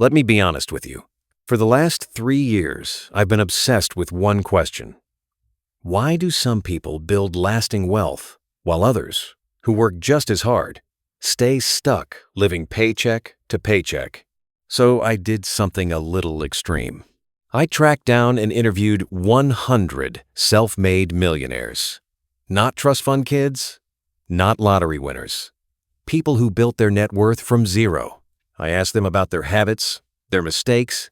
Let me be honest with you. For the last 3 years, I've been obsessed with one question. Why do some people build lasting wealth while others, who work just as hard, stay stuck living paycheck to paycheck? So I did something a little extreme. I tracked down and interviewed 100 self-made millionaires. Not trust fund kids, not lottery winners. People who built their net worth from zero. I asked them about their habits, their mistakes,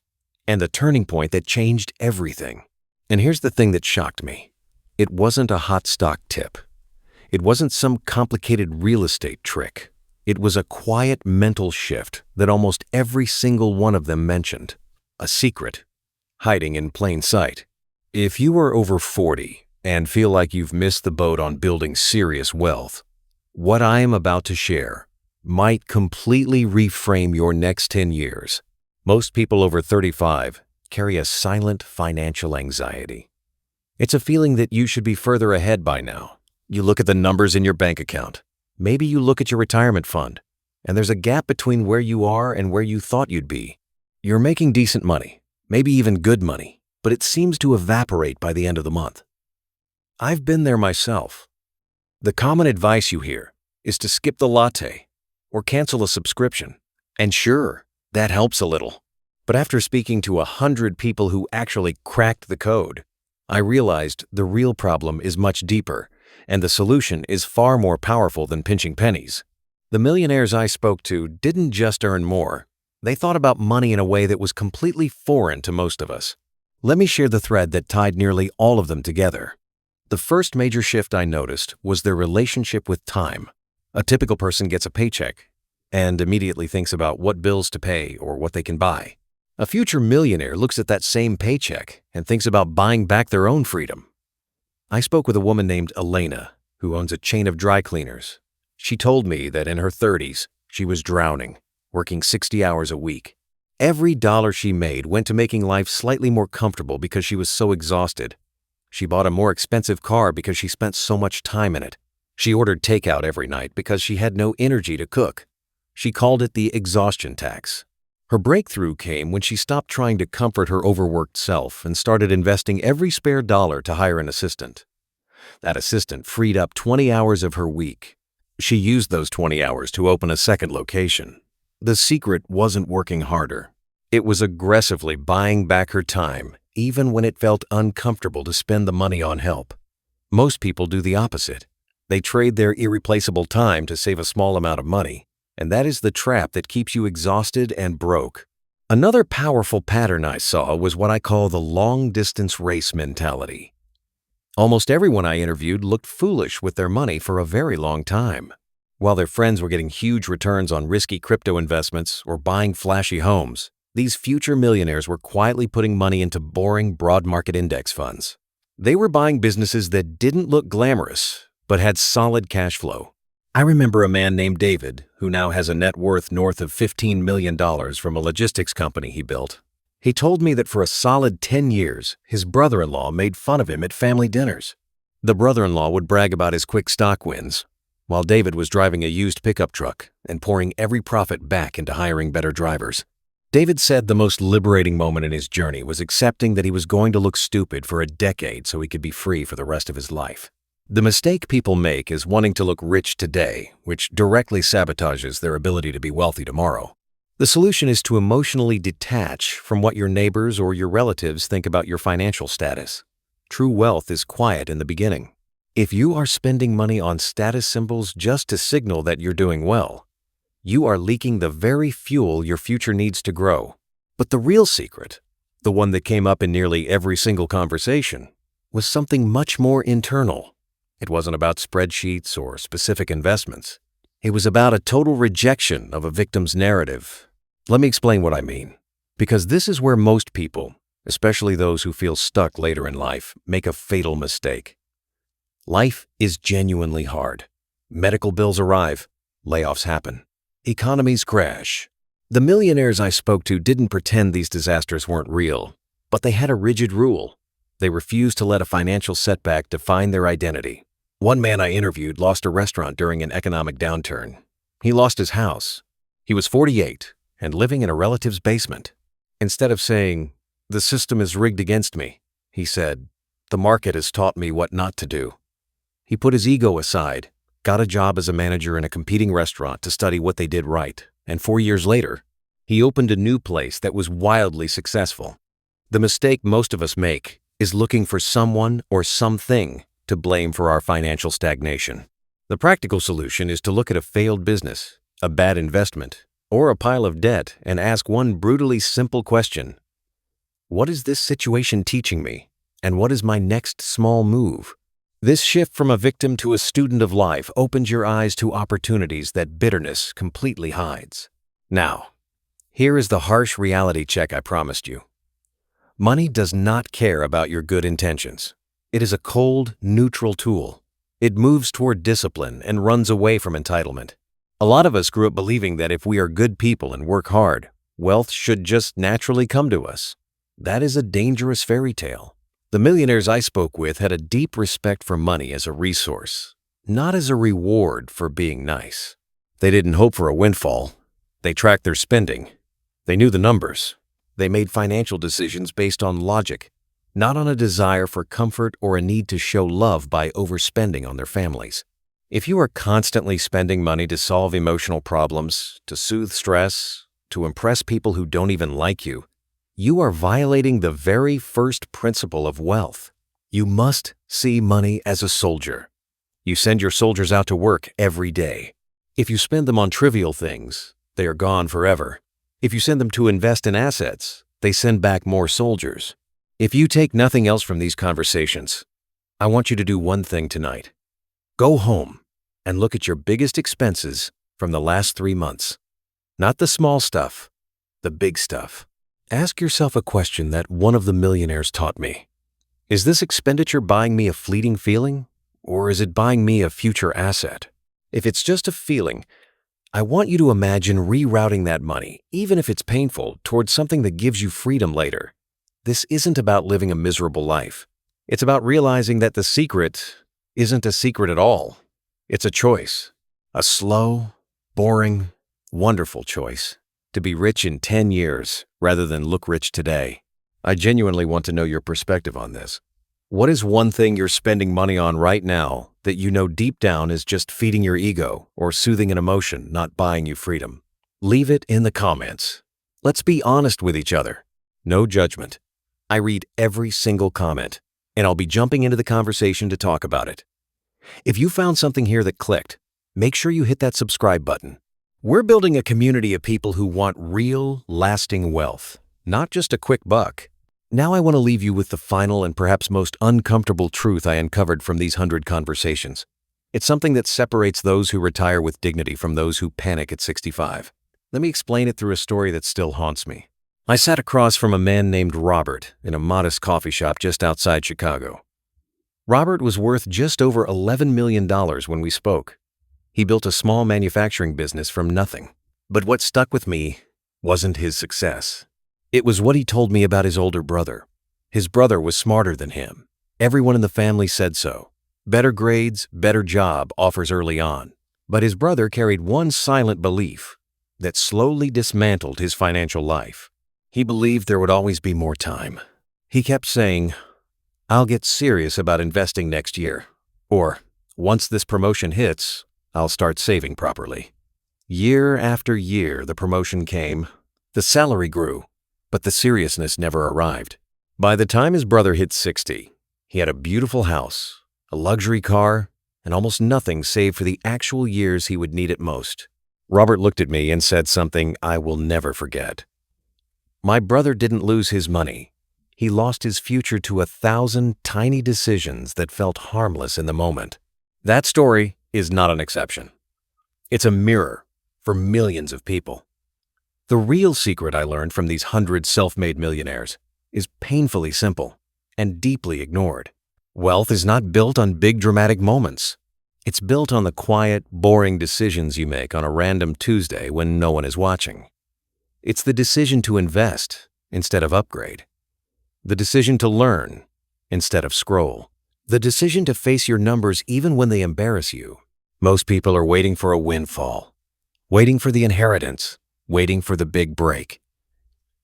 and the turning point that changed everything. And here's the thing that shocked me. It wasn't a hot stock tip. It wasn't some complicated real estate trick. It was a quiet mental shift that almost every single one of them mentioned. A secret, hiding in plain sight. If you are over 40 and feel like you've missed the boat on building serious wealth, what I am about to share might completely reframe your next 10 years. Most people over 35 carry a silent financial anxiety. It's a feeling that you should be further ahead by now. You look at the numbers in your bank account. Maybe you look at your retirement fund, and there's a gap between where you are and where you thought you'd be. You're making decent money, maybe even good money, but it seems to evaporate by the end of the month. I've been there myself. The common advice you hear is to skip the latte or cancel a subscription. And sure, that helps a little. But after speaking to 100 people who actually cracked the code, I realized the real problem is much deeper, and the solution is far more powerful than pinching pennies. The millionaires I spoke to didn't just earn more. They thought about money in a way that was completely foreign to most of us. Let me share the thread that tied nearly all of them together. The first major shift I noticed was their relationship with time. A typical person gets a paycheck and immediately thinks about what bills to pay or what they can buy. A future millionaire looks at that same paycheck and thinks about buying back their own freedom. I spoke with a woman named Elena, who owns a chain of dry cleaners. She told me that in her 30s, she was drowning, working 60 hours a week. Every dollar she made went to making life slightly more comfortable because she was so exhausted. She bought a more expensive car because she spent so much time in it. She ordered takeout every night because she had no energy to cook. She called it the exhaustion tax. Her breakthrough came when she stopped trying to comfort her overworked self and started investing every spare dollar to hire an assistant. That assistant freed up 20 hours of her week. She used those 20 hours to open a second location. The secret wasn't working harder. It was aggressively buying back her time, even when it felt uncomfortable to spend the money on help. Most people do the opposite. They trade their irreplaceable time to save a small amount of money. And that is the trap that keeps you exhausted and broke. Another powerful pattern I saw was what I call the long-distance race mentality. Almost everyone I interviewed looked foolish with their money for a very long time. While their friends were getting huge returns on risky crypto investments or buying flashy homes, these future millionaires were quietly putting money into boring broad market index funds. They were buying businesses that didn't look glamorous, but had solid cash flow. I remember a man named David, who now has a net worth north of $15 million from a logistics company he built. He told me that for a solid 10 years, his brother-in-law made fun of him at family dinners. The brother-in-law would brag about his quick stock wins, while David was driving a used pickup truck and pouring every profit back into hiring better drivers. David said the most liberating moment in his journey was accepting that he was going to look stupid for a decade so he could be free for the rest of his life. The mistake people make is wanting to look rich today, which directly sabotages their ability to be wealthy tomorrow. The solution is to emotionally detach from what your neighbors or your relatives think about your financial status. True wealth is quiet in the beginning. If you are spending money on status symbols just to signal that you're doing well, you are leaking the very fuel your future needs to grow. But the real secret, the one that came up in nearly every single conversation, was something much more internal. It wasn't about spreadsheets or specific investments. It was about a total rejection of a victim's narrative. Let me explain what I mean. Because this is where most people, especially those who feel stuck later in life, make a fatal mistake. Life is genuinely hard. Medical bills arrive. Layoffs happen. Economies crash. The millionaires I spoke to didn't pretend these disasters weren't real, but they had a rigid rule. They refused to let a financial setback define their identity. One man I interviewed lost a restaurant during an economic downturn. He lost his house. He was 48, and living in a relative's basement. Instead of saying, "The system is rigged against me," he said, "The market has taught me what not to do." He put his ego aside, got a job as a manager in a competing restaurant to study what they did right, and 4 years later, he opened a new place that was wildly successful. The mistake most of us make is looking for someone or something to blame for our financial stagnation. The practical solution is to look at a failed business, a bad investment, or a pile of debt and ask one brutally simple question: what is this situation teaching me, and what is my next small move? This shift from a victim to a student of life opens your eyes to opportunities that bitterness completely hides. Now, here is the harsh reality check I promised you. Money does not care about your good intentions. It is a cold, neutral tool. It moves toward discipline and runs away from entitlement. A lot of us grew up believing that if we are good people and work hard, wealth should just naturally come to us. That is a dangerous fairy tale. The millionaires I spoke with had a deep respect for money as a resource, not as a reward for being nice. They didn't hope for a windfall. They tracked their spending. They knew the numbers. They made financial decisions based on logic, not on a desire for comfort or a need to show love by overspending on their families. If you are constantly spending money to solve emotional problems, to soothe stress, to impress people who don't even like you, you are violating the very first principle of wealth. You must see money as a soldier. You send your soldiers out to work every day. If you spend them on trivial things, they are gone forever. If you send them to invest in assets, they send back more soldiers. If you take nothing else from these conversations, I want you to do one thing tonight. Go home and look at your biggest expenses from the last 3 months. Not the small stuff, the big stuff. Ask yourself a question that one of the millionaires taught me. Is this expenditure buying me a fleeting feeling, or is it buying me a future asset? If it's just a feeling, I want you to imagine rerouting that money, even if it's painful, towards something that gives you freedom later. This isn't about living a miserable life. It's about realizing that the secret isn't a secret at all. It's a choice. A slow, boring, wonderful choice. To be rich in 10 years rather than look rich today. I genuinely want to know your perspective on this. What is one thing you're spending money on right now that you know deep down is just feeding your ego or soothing an emotion, not buying you freedom? Leave it in the comments. Let's be honest with each other. No judgment. I read every single comment, and I'll be jumping into the conversation to talk about it. If you found something here that clicked, make sure you hit that subscribe button. We're building a community of people who want real, lasting wealth, not just a quick buck. Now I want to leave you with the final and perhaps most uncomfortable truth I uncovered from these 100 conversations. It's something that separates those who retire with dignity from those who panic at 65. Let me explain it through a story that still haunts me. I sat across from a man named Robert in a modest coffee shop just outside Chicago. Robert was worth just over $11 million when we spoke. He built a small manufacturing business from nothing. But what stuck with me wasn't his success. It was what he told me about his older brother. His brother was smarter than him. Everyone in the family said so. Better grades, better job, offers early on. But his brother carried one silent belief that slowly dismantled his financial life. He believed there would always be more time. He kept saying, "I'll get serious about investing next year," or "Once this promotion hits, I'll start saving properly." Year after year, the promotion came. The salary grew, but the seriousness never arrived. By the time his brother hit 60, he had a beautiful house, a luxury car, and almost nothing saved for the actual years he would need it most. Robert looked at me and said something I will never forget. "My brother didn't lose his money. He lost his future to 1,000 tiny decisions that felt harmless in the moment." That story is not an exception. It's a mirror for millions of people. The real secret I learned from these 100 self-made millionaires is painfully simple and deeply ignored. Wealth is not built on big dramatic moments. It's built on the quiet, boring decisions you make on a random Tuesday when no one is watching. It's the decision to invest instead of upgrade. The decision to learn instead of scroll. The decision to face your numbers even when they embarrass you. Most people are waiting for a windfall, waiting for the inheritance, waiting for the big break.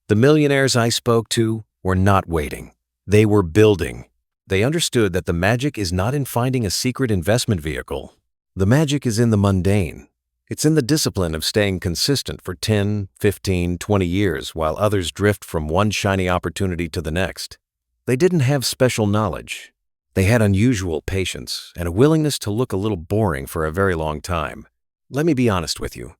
The millionaires I spoke to were not waiting. They were building. They understood that the magic is not in finding a secret investment vehicle. The magic is in the mundane. It's in the discipline of staying consistent for 10, 15, 20 years while others drift from one shiny opportunity to the next. They didn't have special knowledge. They had unusual patience and a willingness to look a little boring for a very long time. Let me be honest with you.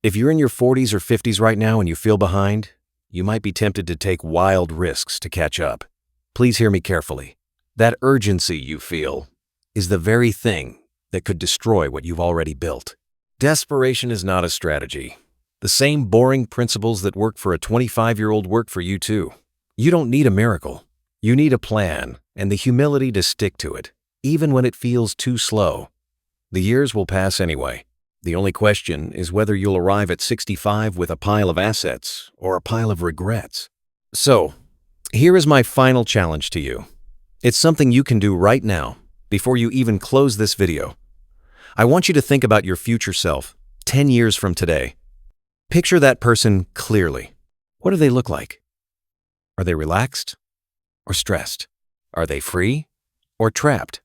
If you're in your 40s or 50s right now and you feel behind, you might be tempted to take wild risks to catch up. Please hear me carefully. That urgency you feel is the very thing that could destroy what you've already built. Desperation is not a strategy. The same boring principles that work for a 25-year-old work for you too. You don't need a miracle. You need a plan and the humility to stick to it, even when it feels too slow. The years will pass anyway. The only question is whether you'll arrive at 65 with a pile of assets or a pile of regrets. So, here is my final challenge to you. It's something you can do right now, before you even close this video. I want you to think about your future self, 10 years from today. Picture that person clearly. What do they look like? Are they relaxed or stressed? Are they free or trapped?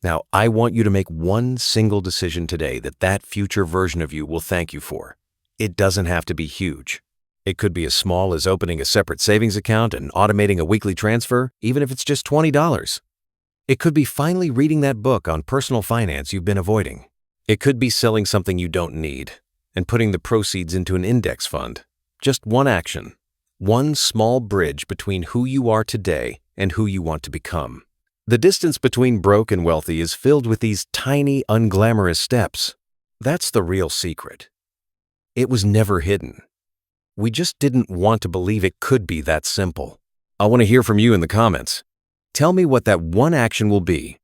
Now, I want you to make one single decision today that future version of you will thank you for. It doesn't have to be huge. It could be as small as opening a separate savings account and automating a weekly transfer, even if it's just $20. It could be finally reading that book on personal finance you've been avoiding. It could be selling something you don't need and putting the proceeds into an index fund. Just one action, one small bridge between who you are today and who you want to become. The distance between broke and wealthy is filled with these tiny, unglamorous steps. That's the real secret. It was never hidden. We just didn't want to believe it could be that simple. I want to hear from you in the comments. Tell me what that one action will be.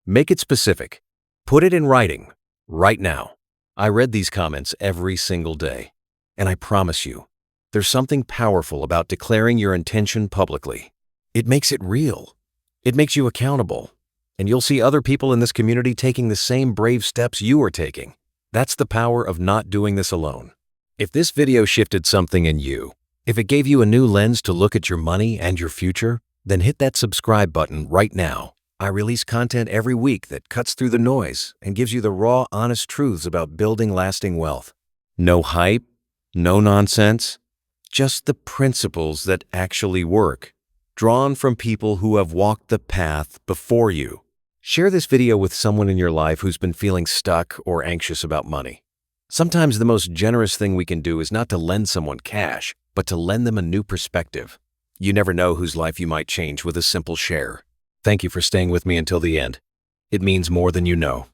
Make it specific. Put it in writing, right now. I read these comments every single day, and I promise you, there's something powerful about declaring your intention publicly. It makes it real. It makes you accountable, and you'll see other people in this community taking the same brave steps you are taking. That's the power of not doing this alone. If this video shifted something in you, if it gave you a new lens to look at your money and your future, then hit that subscribe button right now. I release content every week that cuts through the noise and gives you the raw, honest truths about building lasting wealth. No hype, no nonsense, just the principles that actually work, drawn from people who have walked the path before you. Share this video with someone in your life who's been feeling stuck or anxious about money. Sometimes the most generous thing we can do is not to lend someone cash, but to lend them a new perspective. You never know whose life you might change with a simple share. Thank you for staying with me until the end. It means more than you know.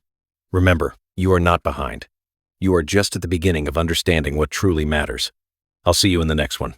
Remember, you are not behind. You are just at the beginning of understanding what truly matters. I'll see you in the next one.